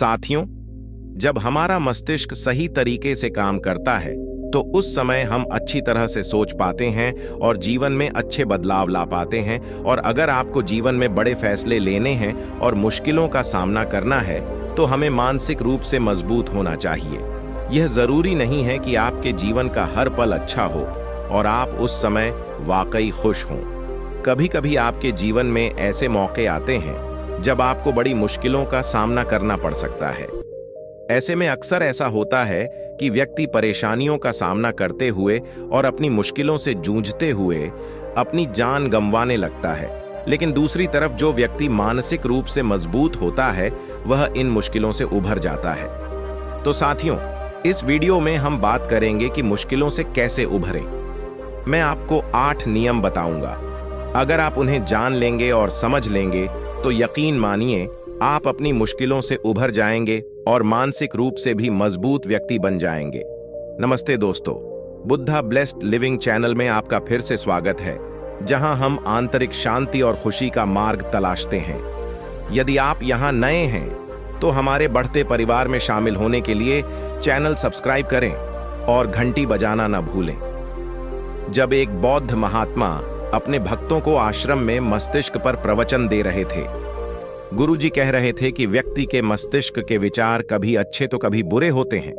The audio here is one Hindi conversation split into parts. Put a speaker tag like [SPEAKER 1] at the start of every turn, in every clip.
[SPEAKER 1] साथियों, जब हमारा मस्तिष्क सही तरीके से काम करता है तो उस समय हम अच्छी तरह से सोच पाते हैं और जीवन में अच्छे बदलाव ला पाते हैं। और अगर आपको जीवन में बड़े फैसले लेने हैं और मुश्किलों का सामना करना है तो हमें मानसिक रूप से मजबूत होना चाहिए। यह जरूरी नहीं है कि आपके जीवन का हर पल अच्छा हो और आप उस समय वाकई खुश हों। कभी कभी आपके जीवन में ऐसे मौके आते हैं जब आपको बड़ी मुश्किलों का सामना करना पड़ सकता है। ऐसे में अक्सर ऐसा होता है कि व्यक्ति परेशानियों का सामना करते हुए और अपनी मुश्किलों से जूझते हुए अपनी जान गंवाने लगता है। लेकिन दूसरी तरफ जो व्यक्ति मानसिक रूप से मजबूत होता है वह इन मुश्किलों से उभर जाता है। तो साथियों, इस वीडियो में हम बात करेंगे कि मुश्किलों से कैसे उभरें। मैं आपको 8 नियम बताऊंगा। अगर आप उन्हें जान लेंगे और समझ लेंगे तो यकीन मानिए आप अपनी मुश्किलों से उभर जाएंगे और मानसिक रूप से भी मजबूत व्यक्ति बन जाएंगे। नमस्ते दोस्तों, बुद्धा ब्लेस्ड लिविंग चैनल में आपका फिर से स्वागत है, जहां हम आंतरिक शांति और खुशी का मार्ग तलाशते हैं। यदि आप यहां नए हैं तो हमारे बढ़ते परिवार में शामिल होने के लिए चैनल सब्सक्राइब करें और घंटी बजाना न भूलें। जब एक बौद्ध महात्मा अपने भक्तों को आश्रम में मस्तिष्क पर प्रवचन दे रहे थे, गुरुजी कह रहे थे कि व्यक्ति के मस्तिष्क के विचार कभी अच्छे तो कभी बुरे होते हैं।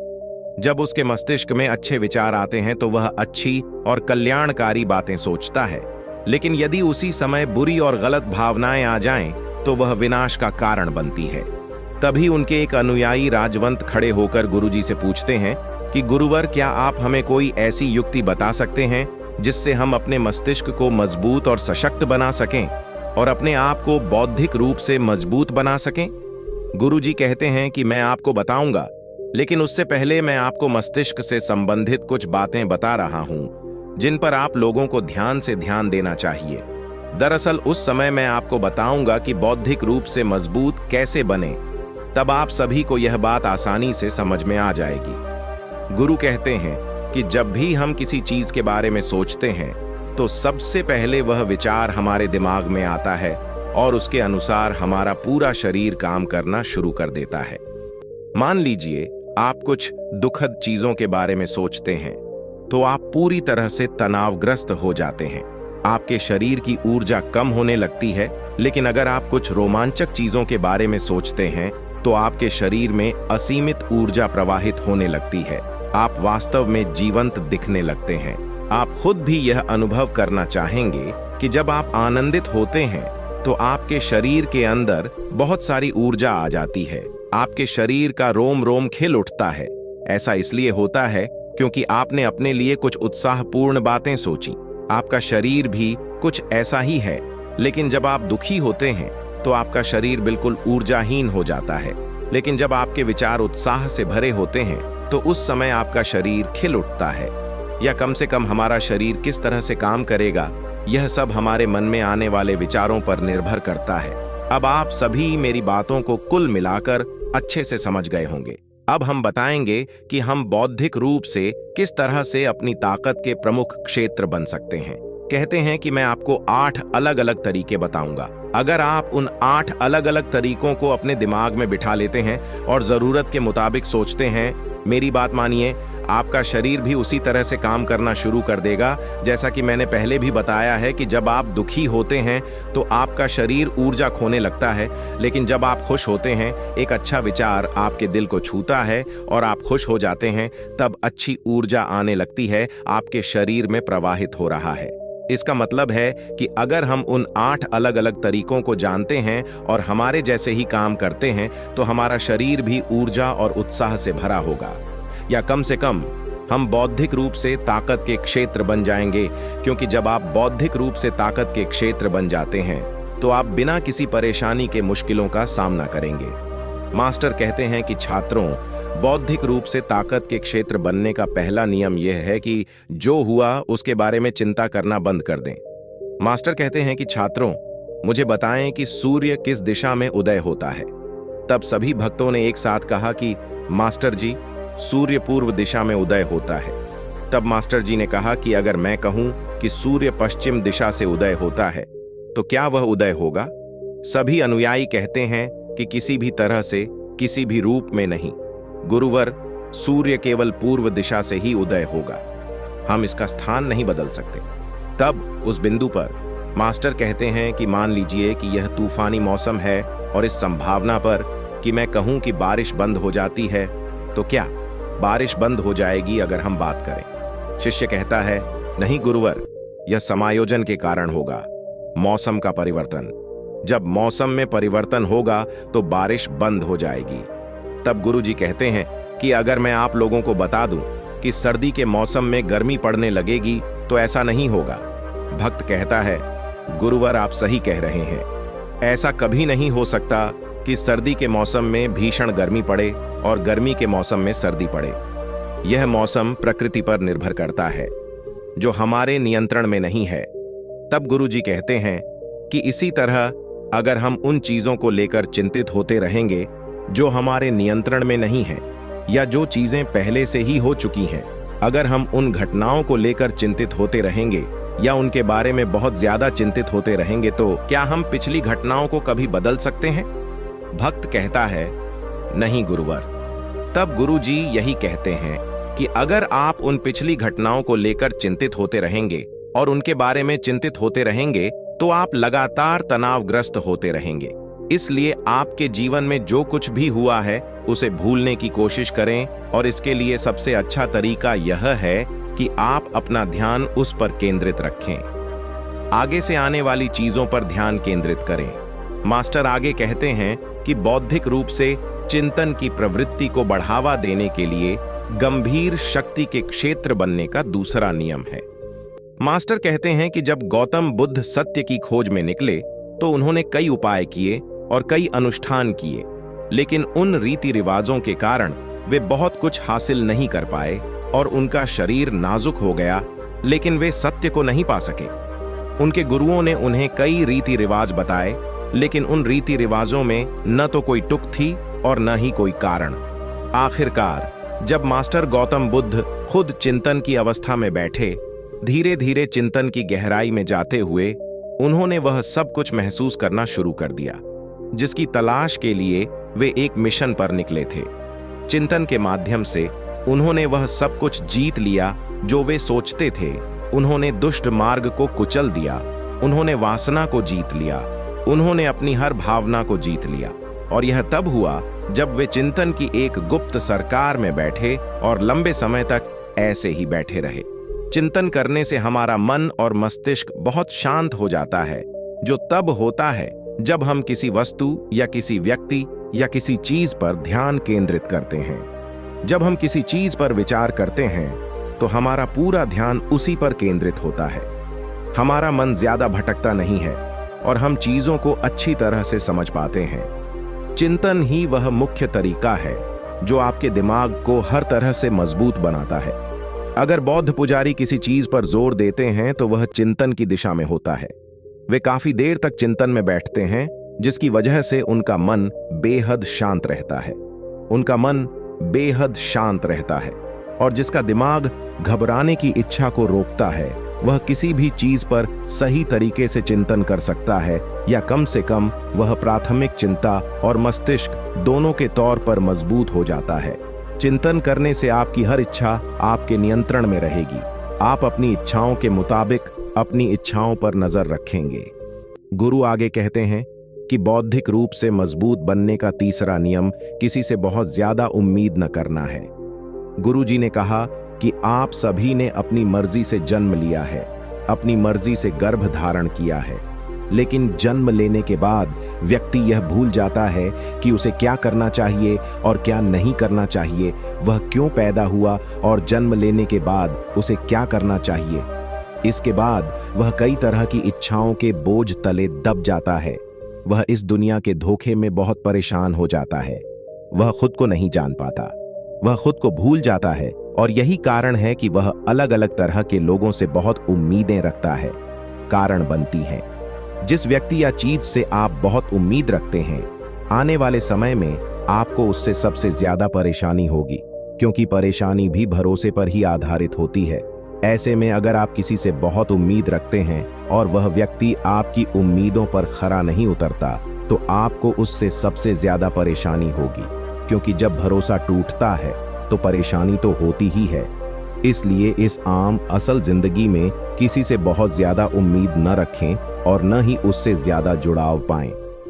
[SPEAKER 1] जब उसके मस्तिष्क में अच्छे विचार आते हैं तो वह अच्छी और कल्याणकारी बातें सोचता है, लेकिन यदि उसी समय बुरी और गलत भावनाएं आ जाएं तो वह विनाश का कारण बनती है। तभी उनके एक अनुयायी राजवंत खड़े होकर गुरुजी से पूछते हैं कि गुरुवर, क्या आप हमें कोई ऐसी युक्ति बता सकते हैं जिससे हम अपने मस्तिष्क को मजबूत और सशक्त बना सकें और अपने आप को बौद्धिक रूप से मजबूत बना सकें? गुरुजी कहते हैं कि मैं आपको बताऊंगा, लेकिन उससे पहले मैं आपको मस्तिष्क से संबंधित कुछ बातें बता रहा हूं जिन पर आप लोगों को ध्यान से ध्यान देना चाहिए। दरअसल उस समय मैं आपको बताऊंगा कि बौद्धिक रूप से मजबूत कैसे बने, तब आप सभी को यह बात आसानी से समझ में आ जाएगी। गुरु कहते हैं कि जब भी हम किसी चीज के बारे में सोचते हैं तो सबसे पहले वह विचार हमारे दिमाग में आता है और उसके अनुसार हमारा पूरा शरीर काम करना शुरू कर देता है। मान लीजिए आप कुछ दुखद चीजों के बारे में सोचते हैं तो आप पूरी तरह से तनावग्रस्त हो जाते हैं। आपके शरीर की ऊर्जा कम होने लगती है। लेकिन अगर आप कुछ रोमांचक चीजों के बारे में सोचते हैं तो आपके शरीर में असीमित ऊर्जा प्रवाहित होने लगती है। आप वास्तव में जीवंत दिखने लगते हैं। आप खुद भी यह अनुभव करना चाहेंगे कि जब आप आनंदित होते हैं तो आपके शरीर के अंदर बहुत सारी ऊर्जा आ जाती है। आपके शरीर का रोम रोम खिल उठता है। ऐसा इसलिए होता है क्योंकि आपने अपने लिए कुछ उत्साहपूर्ण बातें सोची। आपका शरीर भी कुछ ऐसा ही है। लेकिन जब आप दुखी होते हैं तो आपका शरीर बिल्कुल ऊर्जाहीन हो जाता है। लेकिन जब आपके विचार उत्साह से भरे होते हैं तो उस समय आपका शरीर खिल उठता है। या कम से कम हमारा शरीर किस तरह से काम करेगा, यह सब हमारे मन में आने वाले विचारों पर निर्भर करता है। अब आप सभी मेरी बातों को कुल मिलाकर अच्छे से समझ गए होंगे। अब हम बताएंगे कि हम बौद्धिक रूप से किस तरह से अपनी ताकत के प्रमुख क्षेत्र बन सकते हैं। कहते हैं कि मैं आपको 8 अलग अलग तरीके बताऊंगा। अगर आप उन 8 अलग अलग तरीकों को अपने दिमाग में बिठा लेते हैं और जरूरत के मुताबिक सोचते हैं, मेरी बात मानिए, आपका शरीर भी उसी तरह से काम करना शुरू कर देगा। जैसा कि मैंने पहले भी बताया है कि जब आप दुखी होते हैं तो आपका शरीर ऊर्जा खोने लगता है, लेकिन जब आप खुश होते हैं, एक अच्छा विचार आपके दिल को छूता है और आप खुश हो जाते हैं, तब अच्छी ऊर्जा आने लगती है, आपके शरीर में प्रवाहित हो रहा है। इसका मतलब है कि अगर हम उन 8 अलग अलग तरीकों को जानते हैं और हमारे जैसे ही काम करते हैं तो हमारा शरीर भी ऊर्जा और उत्साह से भरा होगा। या कम से कम हम बौद्धिक रूप से ताकत के क्षेत्र बन जाएंगे, क्योंकि जब आप बौद्धिक रूप से ताकत के क्षेत्र बन जाते हैं तो आप बिना किसी परेशानी के मुश्किलों का सामना करेंगे। मास्टर कहते हैं कि छात्रों, बौद्धिक रूप से ताकत के क्षेत्र बनने का पहला नियम यह है कि जो हुआ उसके बारे में चिंता करना बंद कर दें। मास्टर कहते हैं कि छात्रों, मुझे बताएं कि सूर्य किस दिशा में उदय होता है। तब सभी भक्तों ने एक साथ कहा कि मास्टर जी, सूर्य पूर्व दिशा में उदय होता है। तब मास्टर जी ने कहा कि अगर मैं कहूं कि सूर्य पश्चिम दिशा से उदय होता है तो क्या वह उदय होगा? सभी अनुयायी कहते हैं कि किसी भी तरह से किसी भी रूप में नहीं। गुरुवर, सूर्य केवल पूर्व दिशा से ही उदय होगा, हम इसका स्थान नहीं बदल सकते। तब उस बिंदु पर मास्टर कहते हैं कि मान लीजिए कि यह तूफानी मौसम है और इस संभावना पर कि मैं कहूं कि बारिश बंद हो जाती है, तो क्या बारिश बंद हो जाएगी अगर हम बात करें? शिष्य कहता है, नहीं गुरुवर, यह समायोजन के कारण होगा, मौसम का परिवर्तन। जब मौसम में परिवर्तन होगा तो बारिश बंद हो जाएगी। तब गुरुजी कहते हैं कि अगर मैं आप लोगों को बता दूं कि सर्दी के मौसम में गर्मी पड़ने लगेगी तो ऐसा नहीं होगा। भक्त कहता है, गुरुवर आप सही कह रहे हैं, ऐसा कभी नहीं हो सकता कि सर्दी के मौसम में भीषण गर्मी पड़े और गर्मी के मौसम में सर्दी पड़े। यह मौसम प्रकृति पर निर्भर करता है, जो हमारे नियंत्रण में नहीं है। तब गुरुजी कहते हैं कि इसी तरह अगर हम उन चीजों को लेकर चिंतित होते रहेंगे जो हमारे नियंत्रण में नहीं है या जो चीजें पहले से ही हो चुकी हैं, अगर हम उन घटनाओं को लेकर चिंतित होते रहेंगे या उनके बारे में बहुत ज्यादा चिंतित होते रहेंगे, तो क्या हम पिछली घटनाओं को कभी बदल सकते हैं? भक्त कहता है, नहीं गुरुवर। तब गुरुजी यही कहते हैं कि अगर आप उन पिछली घटनाओं को लेकर चिंतित होते रहेंगे और उनके बारे में चिंतित होते रहेंगे तो आप लगातार तनावग्रस्त होते रहेंगे। इसलिए आपके जीवन में जो कुछ भी हुआ है उसे भूलने की कोशिश करें, और इसके लिए सबसे अच्छा तरीका यह है कि आप अपना ध्यान उस पर केंद्रित रखें। आगे से आने वाली चीजों पर ध्यान केंद्रित करें। मास्टर आगे कहते हैं कि बौद्धिक रूप से चिंतन की प्रवृत्ति को बढ़ावा देने के लिए गंभीर शक्ति के क्षेत्र बनने का दूसरा नियम है। मास्टर कहते हैं कि जब गौतम बुद्ध सत्य की खोज में निकले तो उन्होंने कई उपाय किए और कई अनुष्ठान किए, लेकिन उन रीति रिवाजों के कारण वे बहुत कुछ हासिल नहीं कर पाए और उनका शरीर नाजुक हो गया, लेकिन वे सत्य को नहीं पा सके। उनके गुरुओं ने उन्हें कई रीति रिवाज बताए, लेकिन उन रीति रिवाजों में न तो कोई तुक थी और न ही कोई कारण। आखिरकार जब मास्टर गौतम बुद्ध खुद चिंतन की अवस्था में बैठे, धीरे धीरे चिंतन की गहराई में जाते हुए उन्होंने वह सब कुछ महसूस करना शुरू कर दिया जिसकी तलाश के लिए वे एक मिशन पर निकले थे। चिंतन के माध्यम से उन्होंने वह सब कुछ जीत लिया जो वे सोचते थे। उन्होंने दुष्ट मार्ग को कुचल दिया, उन्होंने वासना को जीत लिया, उन्होंने अपनी हर भावना को जीत लिया। और यह तब हुआ जब वे चिंतन की एक गुप्त सरकार में बैठे और लंबे समय तक ऐसे ही बैठे रहे। चिंतन करने से हमारा मन और मस्तिष्क बहुत शांत हो जाता है, जो तब होता है जब हम किसी वस्तु या किसी व्यक्ति या किसी चीज पर ध्यान केंद्रित करते हैं। जब हम किसी चीज पर विचार करते हैं तो हमारा पूरा ध्यान उसी पर केंद्रित होता है। हमारा मन ज्यादा भटकता नहीं है और हम चीजों को अच्छी तरह से समझ पाते हैं। चिंतन ही वह मुख्य तरीका है जो आपके दिमाग को हर तरह से मजबूत बनाता है। अगर बौद्ध पुजारी किसी चीज पर जोर देते हैं तो वह चिंतन की दिशा में होता है। वे काफी देर तक चिंतन में बैठते हैं, जिसकी वजह से उनका मन बेहद शांत रहता है। उनका मन बेहद शांत रहता है और जिसका दिमाग घबराने की इच्छा को रोकता है, वह किसी भी चीज पर सही तरीके से चिंतन कर सकता है, या कम से कम वह प्राथमिक चिंता और मस्तिष्क दोनों के तौर पर मजबूत हो जाता है। चिंतन करने से आपकी हर इच्छा आपके नियंत्रण में रहेगी। आप अपनी इच्छाओं के मुताबिक अपनी इच्छाओं पर नजर रखेंगे। गुरु आगे कहते हैं कि बौद्धिक रूप से मजबूत बनने का तीसरा नियम किसी से बहुत ज्यादा उम्मीद न करना है। गुरुजी ने कहा कि आप सभी ने अपनी मर्जी से जन्म लिया है, अपनी मर्जी से गर्भ धारण किया है, लेकिन जन्म लेने के बाद व्यक्ति यह भूल जाता है कि उसे क्या करना चाहिए और क्या नहीं करना चाहिए, वह क्यों पैदा हुआ और जन्म लेने के बाद उसे क्या करना चाहिए। इसके बाद वह कई तरह की इच्छाओं के बोझ तले दब जाता है। वह इस दुनिया के धोखे में बहुत परेशान हो जाता है। वह खुद को नहीं जान पाता, वह खुद को भूल जाता है, और यही कारण है कि वह अलग अलग तरह के लोगों से बहुत उम्मीदें रखता है, कारण बनती हैं। जिस व्यक्ति या चीज से आप बहुत उम्मीद रखते हैं, आने वाले समय में आपको उससे सबसे ज्यादा परेशानी होगी, क्योंकि परेशानी भी भरोसे पर ही आधारित होती है। ऐसे में अगर आप किसी से बहुत उम्मीद रखते हैं और वह व्यक्ति आपकी उम्मीदों पर खरा नहीं उतरता, तो आपको उससे सबसे ज्यादा परेशानी होगी। क्योंकि जब भरोसा टूटता है तो परेशानी तो होती ही है। इसलिए इस आम असल जिंदगी में किसी से बहुत ज्यादा उम्मीद न रखें और न ही उससे ज्यादा जुड़ाव पाएं।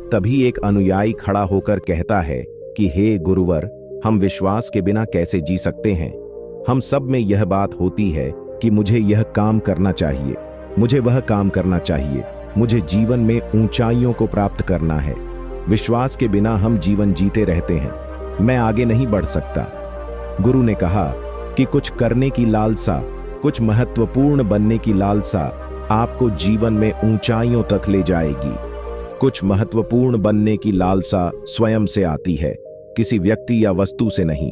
[SPEAKER 1] तभी एक अनुयायी खड़ा होकर कहता है कि हे गुरुवर, हम विश्वास के बिना कैसे जी सकते हैं। हम सब में यह बात होती है कि मुझे यह काम करना चाहिए, मुझे वह काम करना चाहिए, मुझे जीवन में ऊंचाइयों को प्राप्त करना है। विश्वास के बिना हम जीवन जीते रहते हैं, मैं आगे नहीं बढ़ सकता। गुरु ने कहा कि कुछ करने की लालसा, कुछ महत्वपूर्ण बनने की लालसा आपको जीवन में ऊंचाइयों तक ले जाएगी। कुछ महत्वपूर्ण बनने की लालसा स्वयं से आती है, किसी व्यक्ति या वस्तु से नहीं।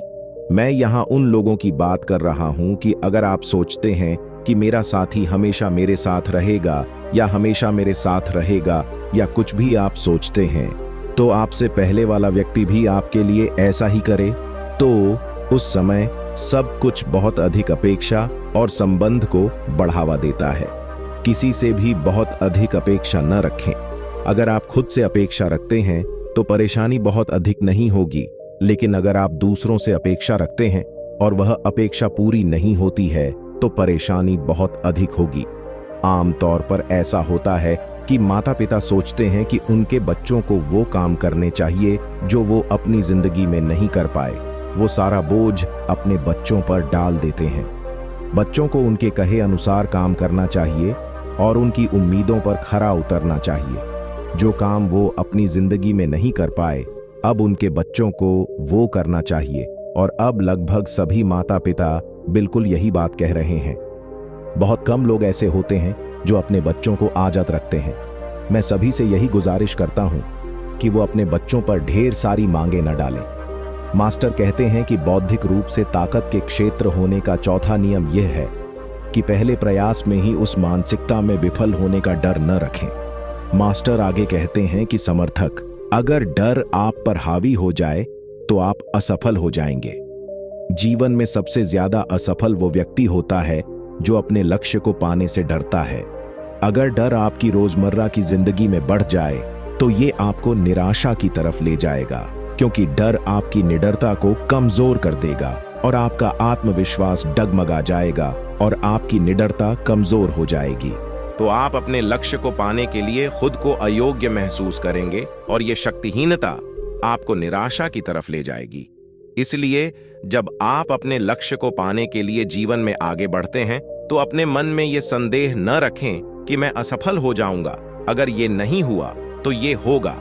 [SPEAKER 1] मैं यहाँ उन लोगों की बात कर रहा हूँ कि अगर आप सोचते हैं कि मेरा साथी हमेशा मेरे साथ रहेगा या हमेशा मेरे साथ रहेगा या कुछ भी आप सोचते हैं, तो आपसे पहले वाला व्यक्ति भी आपके लिए ऐसा ही करे, तो उस समय सब कुछ बहुत अधिक अपेक्षा और संबंध को बढ़ावा देता है। किसी से भी बहुत अधिक अपेक्षा न रखें। अगर आप खुद से अपेक्षा रखते हैं तो परेशानी बहुत अधिक नहीं होगी, लेकिन अगर आप दूसरों से अपेक्षा रखते हैं और वह अपेक्षा पूरी नहीं होती है तो परेशानी बहुत अधिक होगी। आमतौर पर ऐसा होता है कि माता पिता सोचते हैं कि उनके बच्चों को वो काम करने चाहिए जो वो अपनी जिंदगी में नहीं कर पाए। वो सारा बोझ अपने बच्चों पर डाल देते हैं। बच्चों को उनके कहे अनुसार काम करना चाहिए और उनकी उम्मीदों पर खरा उतरना चाहिए। जो काम वो अपनी जिंदगी में नहीं कर पाए, अब उनके बच्चों को वो करना चाहिए। और अब लगभग सभी माता पिता बिल्कुल यही बात कह रहे हैं। बहुत कम लोग ऐसे होते हैं जो अपने बच्चों को आज़ाद रखते हैं। मैं सभी से यही गुजारिश करता हूं कि वो अपने बच्चों पर ढेर सारी मांगे न डालें। मास्टर कहते हैं कि बौद्धिक रूप से ताकत के क्षेत्र होने का चौथा नियम यह है कि पहले प्रयास में ही उस मानसिकता में विफल होने का डर न रखें। मास्टर आगे कहते हैं कि समर्थक, अगर डर आप पर हावी हो जाए तो आप असफल हो जाएंगे। जीवन में सबसे ज्यादा असफल वो व्यक्ति होता है जो अपने लक्ष्य को पाने से डरता है। अगर डर आपकी रोजमर्रा की जिंदगी में बढ़ जाए तो ये आपको निराशा की तरफ ले जाएगा, क्योंकि डर आपकी निडरता को कमजोर कर देगा और आपका आत्मविश्वास डगमगा जाएगा और आपकी निडरता कमजोर हो जाएगी। तो आप अपने लक्ष्य को पाने के लिए खुद को अयोग्य महसूस करेंगे और ये शक्तिहीनता आपको निराशा की तरफ ले जाएगी। इसलिए जब आप अपने लक्ष्य को पाने के लिए जीवन में आगे बढ़ते हैं तो अपने मन में ये संदेह न रखें कि मैं असफल हो जाऊंगा। अगर ये नहीं हुआ तो ये होगा।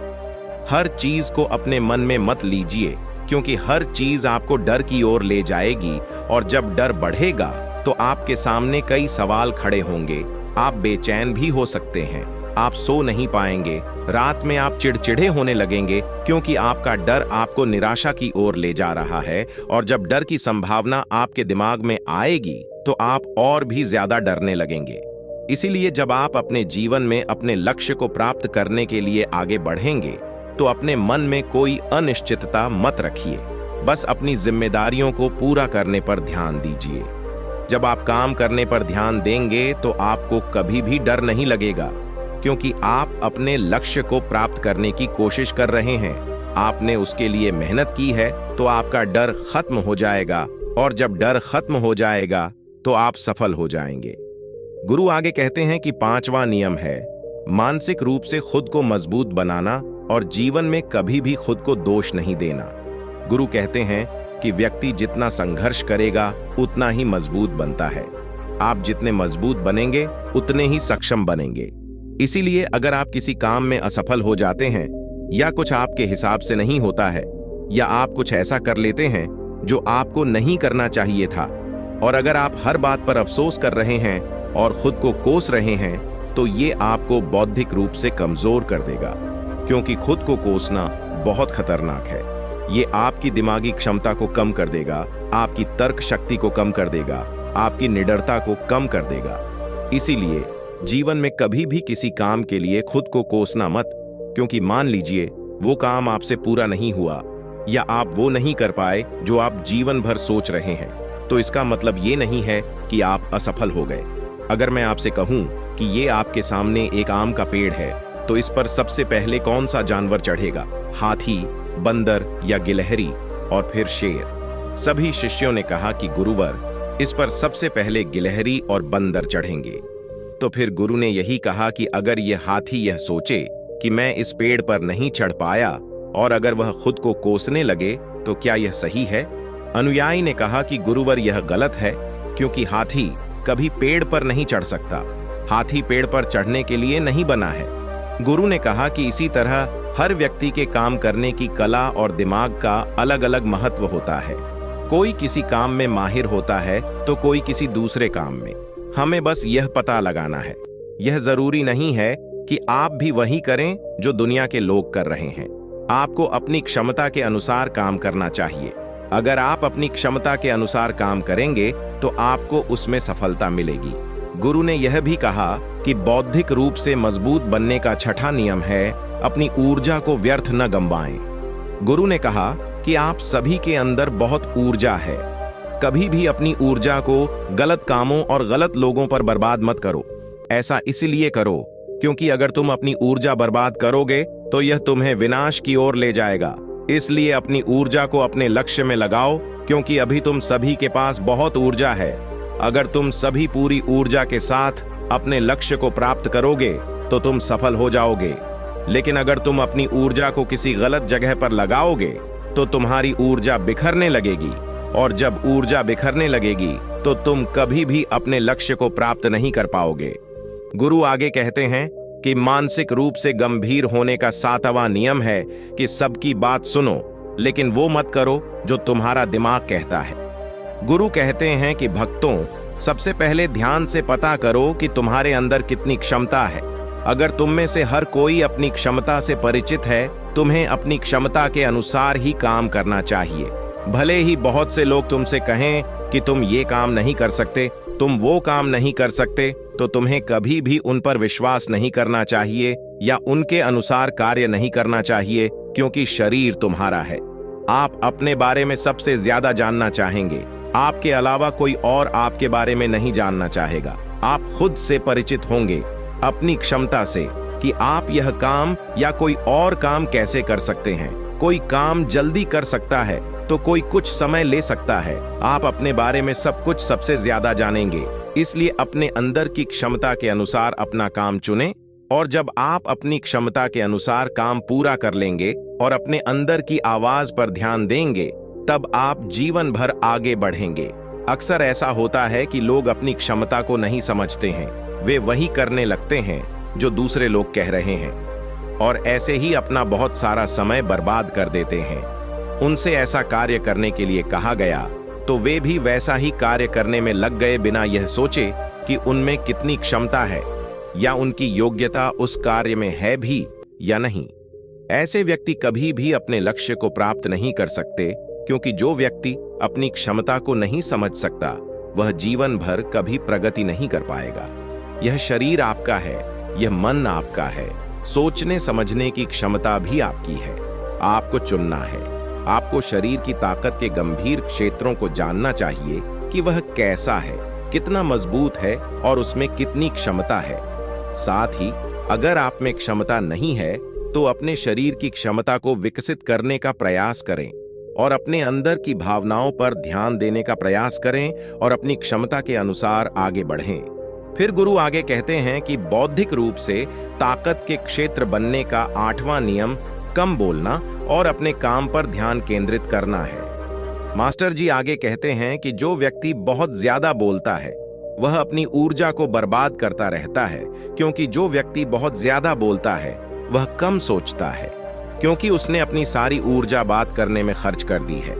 [SPEAKER 1] हर चीज को अपने मन में मत लीजिए, क्योंकि हर चीज आपको डर की ओर ले जाएगी और जब डर बढ़ेगा तो आपके सामने कई सवाल खड़े होंगे। आप बेचैन भी हो सकते हैं, आप सो नहीं पाएंगे, रात में आप चिड़चिड़े होने लगेंगे, क्योंकि आपका डर आपको निराशा की ओर ले जा रहा है। और जब डर की संभावना आपके दिमाग में आएगी तो आप और भी ज्यादा डरने लगेंगे। इसीलिए जब आप अपने जीवन में अपने लक्ष्य को प्राप्त करने के लिए आगे बढ़ेंगे तो अपने मन में कोई अनिश्चितता मत रखिए, बस अपनी जिम्मेदारियों को पूरा करने पर ध्यान दीजिए। जब आप काम करने पर ध्यान देंगे तो आपको कभी भी डर नहीं लगेगा, क्योंकि आप अपने लक्ष्य को प्राप्त करने की कोशिश कर रहे हैं। आपने उसके लिए मेहनत की है तो आपका डर खत्म हो जाएगा, और जब डर खत्म हो जाएगा तो आप सफल हो जाएंगे। गुरु आगे कहते हैं कि 5वां नियम है मानसिक रूप से खुद को मजबूत बनाना और जीवन में कभी भी खुद को दोष नहीं देना। गुरु कहते हैं कि व्यक्ति जितना संघर्ष करेगा उतना ही मजबूत बनता है। आप जितने मजबूत बनेंगे उतने ही सक्षम बनेंगे। इसीलिए अगर आप किसी काम में असफल हो जाते हैं या कुछ आपके हिसाब से नहीं होता है या आप कुछ ऐसा कर लेते हैं जो आपको नहीं करना चाहिए था, और अगर आप हर बात पर अफसोस कर रहे हैं और खुद को कोस रहे हैं, तो ये आपको बौद्धिक रूप से कमजोर कर देगा, क्योंकि खुद को कोसना बहुत खतरनाक है। ये आपकी दिमागी क्षमता को कम कर देगा, आपकी तर्क शक्ति को कम कर देगा, आपकी निडरता को कम कर देगा। इसीलिए जीवन में कभी भी किसी काम के लिए खुद को कोसना मत, क्योंकि मान लीजिए वो काम आपसे पूरा नहीं हुआ या आप वो नहीं कर पाए जो आप जीवन भर सोच रहे हैं, तो इसका मतलब ये नहीं है कि आप असफल हो गए। अगर मैं आपसे कहूं कि ये आपके सामने एक आम का पेड़ है, तो इस पर सबसे पहले कौन सा जानवर चढ़ेगा? हाथी, बंदर या गिलहरी? और फिर शेर। सभी शिष्यों ने कहा कि गुरुवर, इस पर सबसे पहले गिलहरी और बंदर चढ़ेंगे। तो फिर गुरु ने यही कहा कि अगर यह हाथी यह सोचे कि मैं इस पेड़ पर नहीं चढ़ पाया और अगर वह खुद को कोसने लगे तो क्या यह सही है? अनुयायी ने कहा कि गुरुवर, यह गलत है, क्योंकि हाथी कभी पेड़ पर नहीं चढ़ सकता। हाथी पेड़ पर चढ़ने के लिए नहीं बना है। गुरु ने कहा कि इसी तरह हर व्यक्ति के काम करने की कला और दिमाग का अलग अलग महत्व होता है। कोई किसी काम में माहिर होता है तो कोई किसी दूसरे काम में। हमें बस यह पता लगाना है। यह जरूरी नहीं है कि आप भी वही करें जो दुनिया के लोग कर रहे हैं। आपको अपनी क्षमता के अनुसार काम करना चाहिए। अगर आप अपनी क्षमता के अनुसार काम करेंगे तो आपको उसमें सफलता मिलेगी। गुरु ने यह भी कहा कि बौद्धिक रूप से मजबूत बनने का छठा नियम है, अपनी ऊर्जा को व्यर्थ न गंवाएं। गुरु ने कहा कि आप सभी के अंदर बहुत ऊर्जा है। कभी भी अपनी ऊर्जा को गलत कामों और गलत लोगों पर बर्बाद मत करो। ऐसा इसलिए करो क्योंकि अगर तुम अपनी ऊर्जा बर्बाद करोगे तो यह तुम्हें विनाश की ओर ले जाएगा। इसलिए अपनी ऊर्जा को अपने लक्ष्य में लगाओ, क्योंकि अभी तुम सभी के पास बहुत ऊर्जा है। अगर तुम सभी पूरी ऊर्जा के साथ अपने लक्ष्य को प्राप्त करोगे तो तुम सफल हो जाओगे। लेकिन अगर तुम अपनी ऊर्जा को किसी गलत जगह पर लगाओगे तो तुम्हारी ऊर्जा बिखरने लगेगी, और जब ऊर्जा बिखरने लगेगी तो तुम कभी भी अपने लक्ष्य को प्राप्त नहीं कर पाओगे। गुरु आगे कहते हैं कि मानसिक रूप से गंभीर होने का 7वां नियम है कि सबकी बात सुनो, लेकिन वो मत करो जो तुम्हारा दिमाग कहता है। गुरु कहते हैं कि भक्तों, सबसे पहले ध्यान से पता करो कि तुम्हारे अंदर कितनी क्षमता है। अगर तुम में से हर कोई अपनी क्षमता से परिचित है, तुम्हें अपनी क्षमता के अनुसार ही काम करना चाहिए। भले ही बहुत से लोग तुमसे कहें कि तुम ये काम नहीं कर सकते, तुम वो काम नहीं कर सकते, तो तुम्हें कभी भी उन पर विश्वास नहीं करना चाहिए या उनके अनुसार कार्य नहीं करना चाहिए, क्योंकि शरीर तुम्हारा है। आप अपने बारे में सबसे ज्यादा जानना चाहेंगे। आपके अलावा कोई और आपके बारे में नहीं जानना चाहेगा। आप खुद से परिचित होंगे अपनी क्षमता से कि आप यह काम या कोई और काम कैसे कर सकते हैं। कोई काम जल्दी कर सकता है तो कोई कुछ समय ले सकता है। आप अपने बारे में सब कुछ सबसे ज्यादा जानेंगे, इसलिए अपने अंदर की क्षमता के अनुसार अपना काम चुनें, और जब आप अपनी क्षमता के अनुसार काम पूरा कर लेंगे और अपने अंदर की आवाज पर ध्यान देंगे, तब आप जीवन भर आगे बढ़ेंगे। अक्सर ऐसा होता है कि लोग अपनी क्षमता को नहीं समझते हैं। वे वही करने लगते हैं जो दूसरे लोग कह रहे हैं, और ऐसे ही अपना बहुत सारा समय बर्बाद कर देते हैं। उनसे ऐसा कार्य करने के लिए कहा गया तो वे भी वैसा ही कार्य करने में लग गए, बिना यह सोचे कि उनमें कितनी क्षमता है या उनकी योग्यता उस कार्य में है भी या नहीं। ऐसे व्यक्ति कभी भी अपने लक्ष्य को प्राप्त नहीं कर सकते, क्योंकि जो व्यक्ति अपनी क्षमता को नहीं समझ सकता वह जीवन भर कभी प्रगति नहीं कर पाएगा। यह शरीर आपका है, यह मन आपका है, सोचने समझने की क्षमता भी आपकी है। आपको चुनना है। आपको शरीर की ताकत के गंभीर क्षेत्रों को जानना चाहिए कि वह कैसा है, कितना मजबूत है और उसमें कितनी क्षमता है। साथ ही अगर आप में क्षमता नहीं है तो अपने शरीर की क्षमता को विकसित करने का प्रयास करें और अपने अंदर की भावनाओं पर ध्यान देने का प्रयास करें और अपनी क्षमता के अनुसार आगे बढ़ें। फिर गुरु आगे कहते हैं कि बौद्धिक रूप से ताकत के क्षेत्र बनने का 8वां नियम कम बोलना और अपने काम पर ध्यान केंद्रित करना है। मास्टर जी आगे कहते हैं कि जो व्यक्ति बहुत ज्यादा बोलता है वह अपनी ऊर्जा को बर्बाद करता रहता है, क्योंकि जो व्यक्ति बहुत ज्यादा बोलता है वह कम सोचता है, क्योंकि उसने अपनी सारी ऊर्जा बात करने में खर्च कर दी है।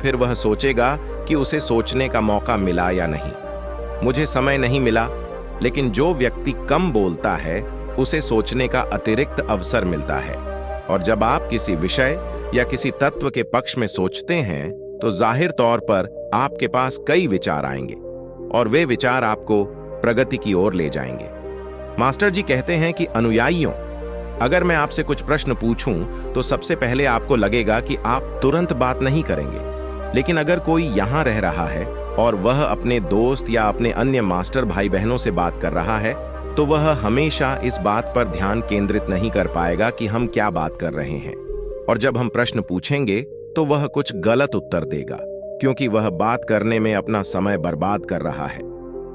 [SPEAKER 1] फिर वह सोचेगा कि उसे सोचने का मौका मिला या नहीं, मुझे समय नहीं मिला। लेकिन जो व्यक्ति कम बोलता है उसे सोचने का अतिरिक्त अवसर मिलता है, और जब आप किसी विषय या किसी तत्व के पक्ष में सोचते हैं तो जाहिर तौर पर आपके पास कई विचार आएंगे और वे विचार आपको प्रगति की ओर ले जाएंगे। मास्टर जी कहते हैं कि अनुयायियों, अगर मैं आपसे कुछ प्रश्न पूछूं तो सबसे पहले आपको लगेगा कि आप तुरंत बात नहीं करेंगे, लेकिन अगर कोई यहां रह रहा है और वह अपने दोस्त या अपने अन्य मास्टर भाई बहनों से बात कर रहा है तो वह हमेशा इस बात पर ध्यान केंद्रित नहीं कर पाएगा कि हम क्या बात कर रहे हैं। और जब हम प्रश्न पूछेंगे तो वह कुछ गलत उत्तर देगा, क्योंकि वह बात करने में अपना समय बर्बाद कर रहा है।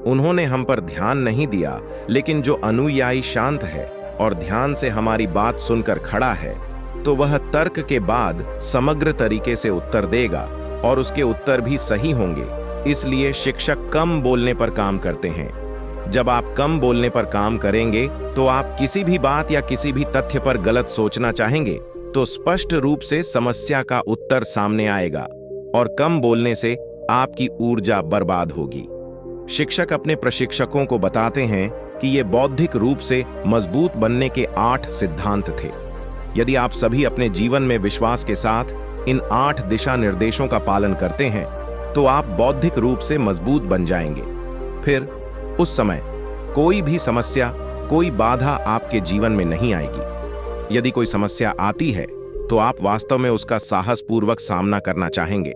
[SPEAKER 1] उन्होंने हम पर ध्यान नहीं दिया, लेकिन जो अनुयायी शांत है और ध्यान से हमारी बात सुनकर खड़ा है, तो वह तर्क के बाद समग्र तरीके से उत्तर देगा और उसके उत्तर भी सही होंगे। इसलिए शिक्षक कम बोलने पर काम करते हैं। जब आप कम बोलने पर काम करेंगे तो आप किसी भी बात या किसी भी तथ्य पर गलत सोचना चाहेंगे तो स्पष्ट रूप से समस्या का उत्तर सामने आएगा और कम बोलने से आपकी ऊर्जा बर्बाद होगी। शिक्षक अपने प्रशिक्षकों को बताते हैं कि ये बौद्धिक रूप से मजबूत बनने के 8 सिद्धांत थे। यदि आप सभी अपने जीवन में विश्वास के साथ इन 8 दिशा निर्देशों का पालन करते हैं तो आप बौद्धिक रूप से मजबूत बन जाएंगे। फिर उस समय कोई भी समस्या, कोई बाधा आपके जीवन में नहीं आएगी। यदि कोई समस्या आती है तो आप वास्तव में उसका साहसपूर्वक सामना करना चाहेंगे।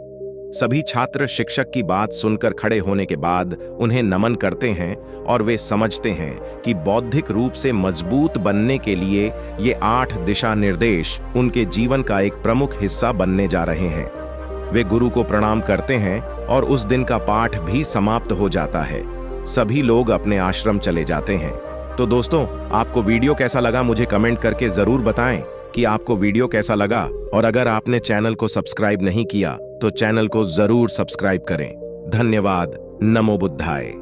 [SPEAKER 1] सभी छात्र शिक्षक की बात सुनकर खड़े होने के बाद उन्हें नमन करते हैं और वे समझते हैं कि बौद्धिक रूप से मजबूत बनने के लिए ये 8 दिशा निर्देश उनके जीवन का एक प्रमुख हिस्सा बनने जा रहे हैं। वे गुरु को प्रणाम करते हैं और उस दिन का पाठ भी समाप्त हो जाता है। सभी लोग अपने आश्रम चले जाते हैं। तो दोस्तों, आपको वीडियो कैसा लगा मुझे कमेंट करके जरूर बताएं कि आपको वीडियो कैसा लगा, और अगर आपने चैनल को सब्सक्राइब नहीं किया तो चैनल को जरूर सब्सक्राइब करें। धन्यवाद। नमो बुद्धाय।